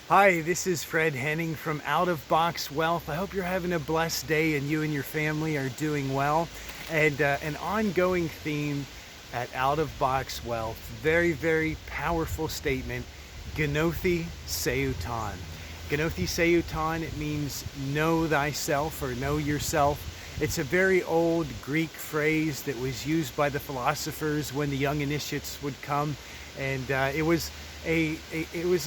Hi, this is Fred Henning from Out of Box Wealth. I hope you're having a blessed day and you and your family are doing well. And an ongoing theme at Out of Box Wealth, very, very powerful statement, Gnothi Seuton. Gnothi Seuton, it means know thyself or know yourself. It's a very old Greek phrase that was used by the philosophers when the young initiates would come, and it was a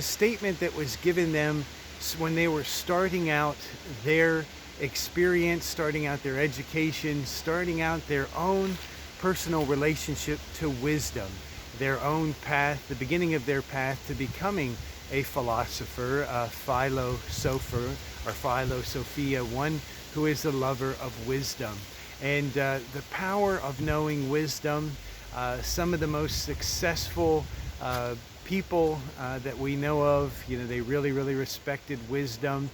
statement that was given them when they were starting out their experience, starting out their education, starting out their own personal relationship to wisdom, their own path, the beginning of their path to becoming a philosopher, a philosopher or philosophia, one who is a lover of wisdom. And the power of knowing wisdom, some of the most successful people that we know of, they really, really respected wisdom.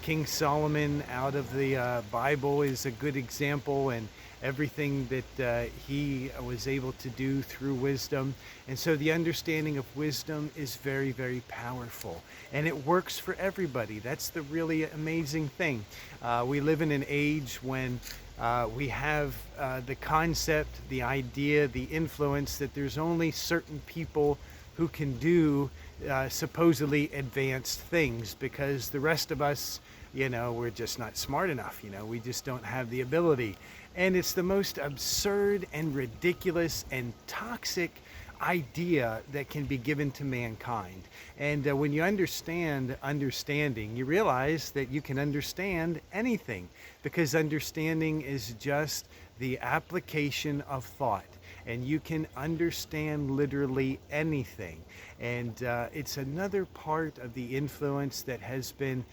King Solomon out of the Bible is a good example, and everything that he was able to do through wisdom. And so the understanding of wisdom is very, very powerful, and it works for everybody. That's the really amazing thing. We live in an age when we have the concept, the idea, the influence that there's only certain people who can do supposedly advanced things, because the rest of us, we're just not smart enough. We just don't have the ability. And it's the most absurd and ridiculous and toxic idea that can be given to mankind. And when you understand understanding, you realize that you can understand anything, because understanding is just the application of thought, and you can understand literally anything. And it's another part of the influence that has been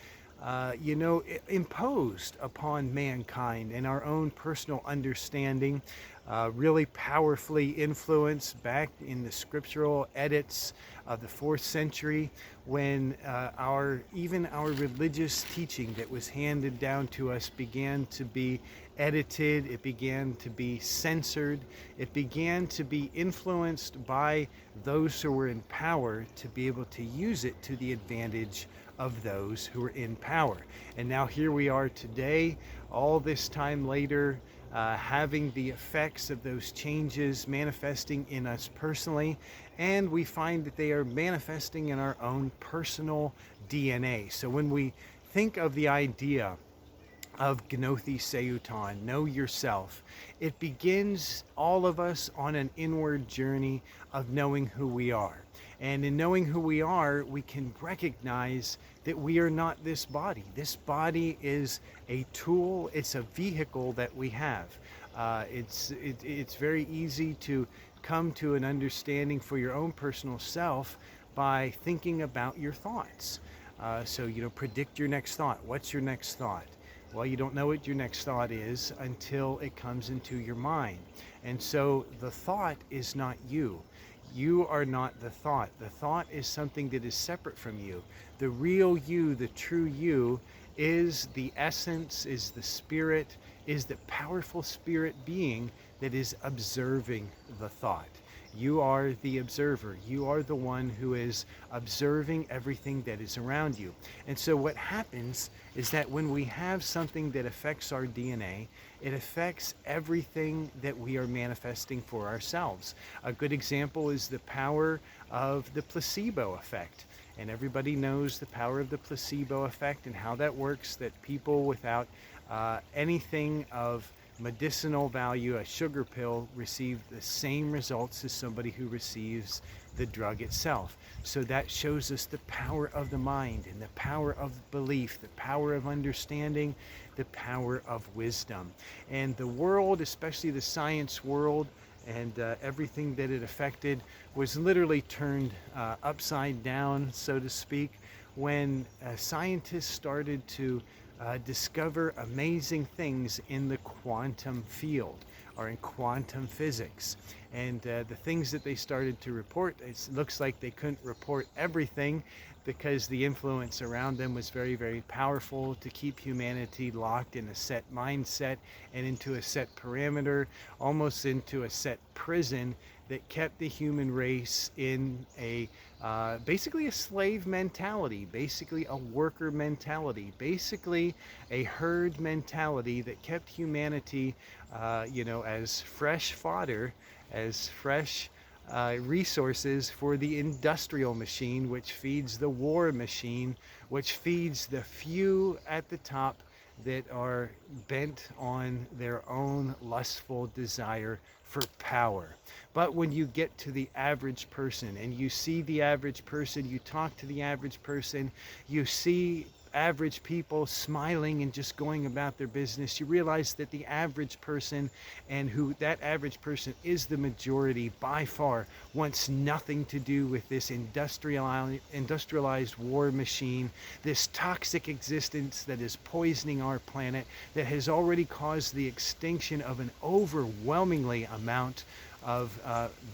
imposed upon mankind, and our own personal understanding, really powerfully influenced back in the scriptural edits of the 4th century, when even our religious teaching that was handed down to us began to be edited, it began to be censored, it began to be influenced by those who were in power to be able to use it to the advantage of those who are in power. And now here we are today, all this time later, having the effects of those changes manifesting in us personally, and we find that they are manifesting in our own personal DNA. So when we think of the idea of Gnothi Seuton, know yourself, it begins all of us on an inward journey of knowing who we are. And in knowing who we are, we can recognize that we are not this body. This body is a tool, it's a vehicle that we have. It's very easy to come to an understanding for your own personal self by thinking about your thoughts. So, predict your next thought. What's your next thought? Well, you don't know what your next thought is until it comes into your mind. And so the thought is not you. You are not the thought. The thought is something that is separate from you. The real you, the true you, is the essence, is the spirit, is the powerful spirit being that is observing the thought. You are the observer. You are the one who is observing everything that is around you. And so what happens is that when we have something that affects our DNA, it affects everything that we are manifesting for ourselves. A good example is the power of the placebo effect. And everybody knows the power of the placebo effect and how that works, that people without anything of medicinal value, a sugar pill, receive the same results as somebody who receives the drug itself. So that shows us the power of the mind and the power of belief, the power of understanding, the power of wisdom. And the world, especially the science world, and everything that it affected was literally turned upside down, so to speak, when scientists started to discover amazing things in the quantum field, or in quantum physics. And the things that they started to report, it looks like they couldn't report everything, because the influence around them was very, very powerful to keep humanity locked in a set mindset and into a set parameter, almost into a set prison that kept the human race in a basically a slave mentality, basically a worker mentality, basically a herd mentality that kept humanity, as fresh fodder, as fresh resources for the industrial machine, which feeds the war machine, which feeds the few at the top that are bent on their own lustful desire for power. But when you get to the average person and you see the average person, you talk to the average person, you see average people smiling and just going about their business, you realize that the average person, and who that average person is the majority by far, wants nothing to do with this industrialized war machine, this toxic existence that is poisoning our planet, that has already caused the extinction of an overwhelmingly amount of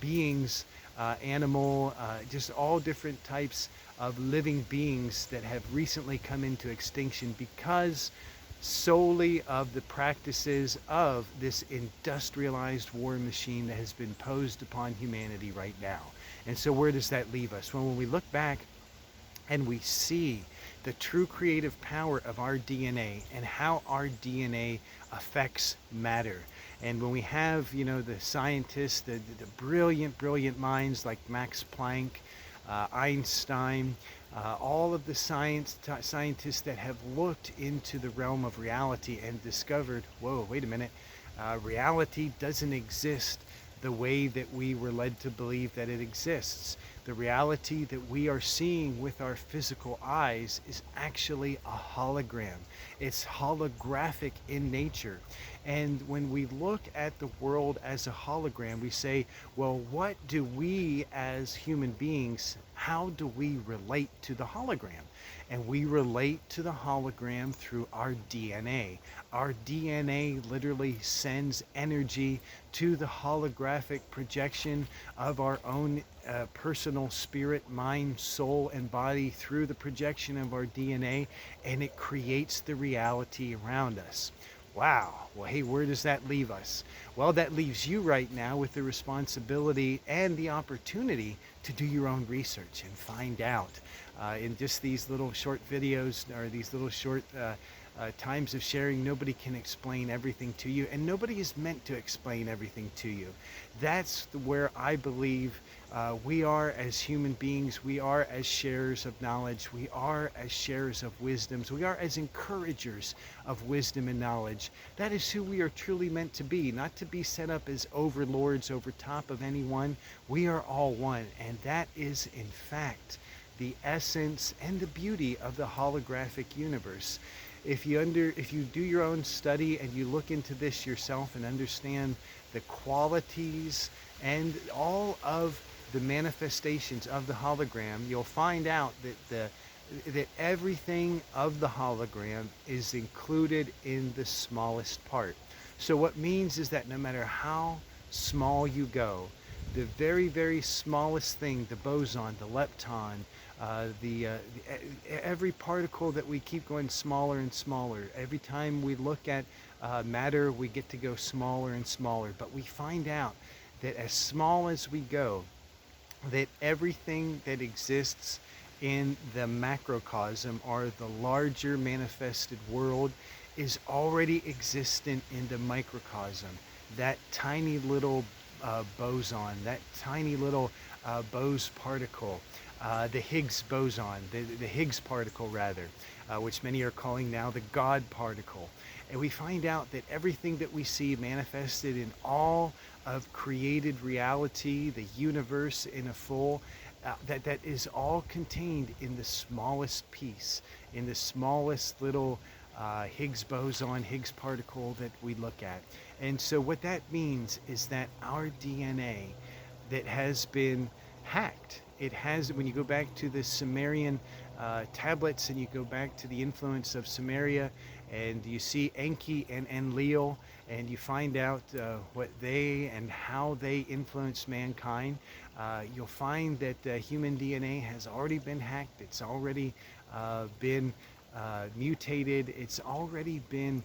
beings, animal, just all different types of living beings that have recently come into extinction because solely of the practices of this industrialized war machine that has been posed upon humanity right now. And so where does that leave us? Well, when we look back and we see the true creative power of our DNA and how our DNA affects matter. And when we have, the scientists, the brilliant minds like Max Planck, Einstein, all of the scientists that have looked into the realm of reality and discovered, whoa, wait a minute, reality doesn't exist the way that we were led to believe that it exists. The reality that we are seeing with our physical eyes is actually a hologram. It's holographic in nature. And when we look at the world as a hologram, we say, well, what do we as human beings, how do we relate to the hologram? And we relate to the hologram through our DNA. Our DNA literally sends energy to the holographic projection of our own personal spirit, mind, soul, and body through the projection of our DNA, and it creates the reality around us. Wow. Well, hey, where does that leave us? Well, that leaves you right now with the responsibility and the opportunity to do your own research and find out. In just these little short videos or these little short times of sharing, nobody can explain everything to you, and nobody is meant to explain everything to you. That's where I believe we are as human beings. We are as sharers of knowledge. We are as sharers of wisdoms. We are as encouragers of wisdom and knowledge. That is who we are truly meant to be, not to be set up as overlords over top of anyone. We are all one, and that is in fact the essence and the beauty of the holographic universe. If you do your own study and you look into this yourself and understand the qualities and all of the manifestations of the hologram, you'll find out that everything of the hologram is included in the smallest part. So what means is that no matter how small you go, the very smallest thing, the boson, the lepton, every particle that we keep going smaller and smaller. Every time we look at matter, we get to go smaller and smaller. But we find out that as small as we go, that everything that exists in the macrocosm, or the larger manifested world, is already existent in the microcosm. That tiny little boson, that tiny little Bose particle, the Higgs boson, the Higgs particle rather, which many are calling now the God particle. And we find out that everything that we see manifested in all of created reality, the universe in a full, that is all contained in the smallest piece, in the smallest little Higgs boson, Higgs particle that we look at. And so what that means is that our DNA that has been hacked, when you go back to the Sumerian tablets and you go back to the influence of Sumeria, and you see Enki and Enlil, and you find out what they and how they influenced mankind, you'll find that human DNA has already been hacked. It's already been mutated. It's already been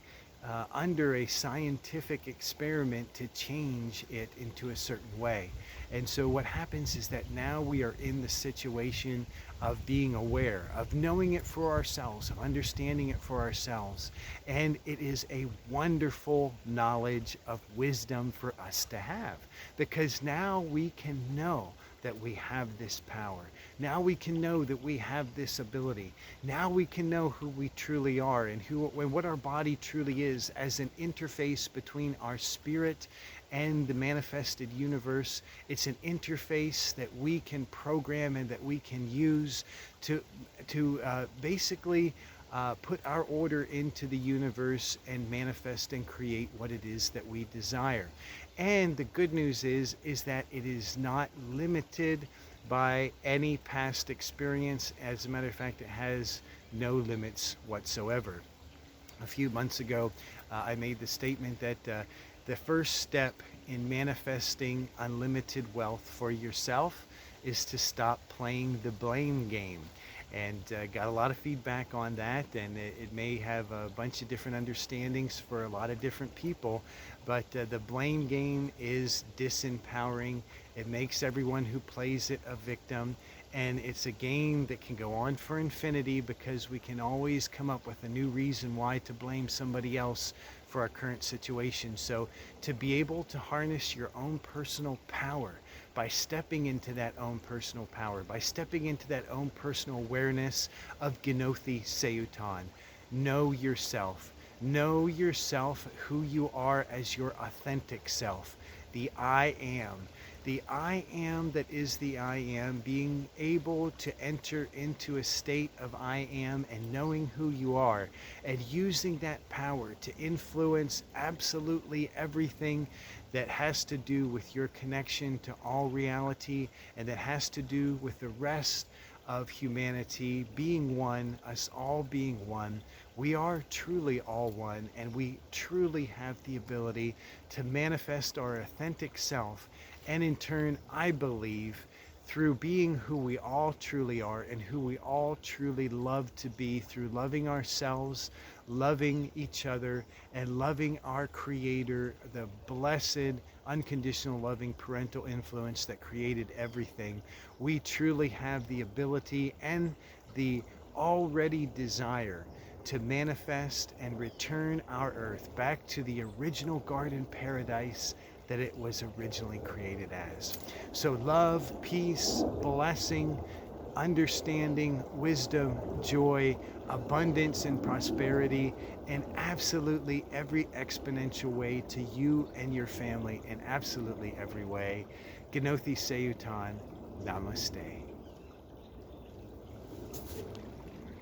under a scientific experiment to change it into a certain way. And so what happens is that now we are in the situation of being aware, of knowing it for ourselves, of understanding it for ourselves. And it is a wonderful knowledge of wisdom for us to have, because now we can know that we have this power. Now we can know that we have this ability. Now we can know who we truly are and what our body truly is as an interface between our spirit and the manifested universe. It's an interface that we can program and that we can use to basically put our order into the universe and manifest and create what it is that we desire. And the good news is that it is not limited by any past experience. As a matter of fact, it has no limits whatsoever. A few months ago, I made the statement that the first step in manifesting unlimited wealth for yourself is to stop playing the blame game. And got a lot of feedback on that, and it may have a bunch of different understandings for a lot of different people, but the blame game is disempowering. It makes everyone who plays it a victim, and it's a game that can go on for infinity, because we can always come up with a new reason why to blame somebody else for our current situation. So to be able to harness your own personal power by stepping into that own personal power, by stepping into that own personal awareness of Genothi Seutan. Know yourself. Know yourself, who you are as your authentic self. The I am. The I am that is the I am, being able to enter into a state of I am and knowing who you are, and using that power to influence absolutely everything that has to do with your connection to all reality, and that has to do with the rest of humanity being one, us all being one. We are truly all one, and we truly have the ability to manifest our authentic self. And in turn, I believe, through being who we all truly are and who we all truly love to be, through loving ourselves, loving each other, and loving our Creator, the blessed, unconditional, loving parental influence that created everything, we truly have the ability and the already desire to manifest and return our earth back to the original garden paradise that it was originally created as. So love, peace, blessing, understanding, wisdom, joy, abundance, and prosperity, in absolutely every exponential way to you and your family, in absolutely every way. Genothi Seutan, Namaste.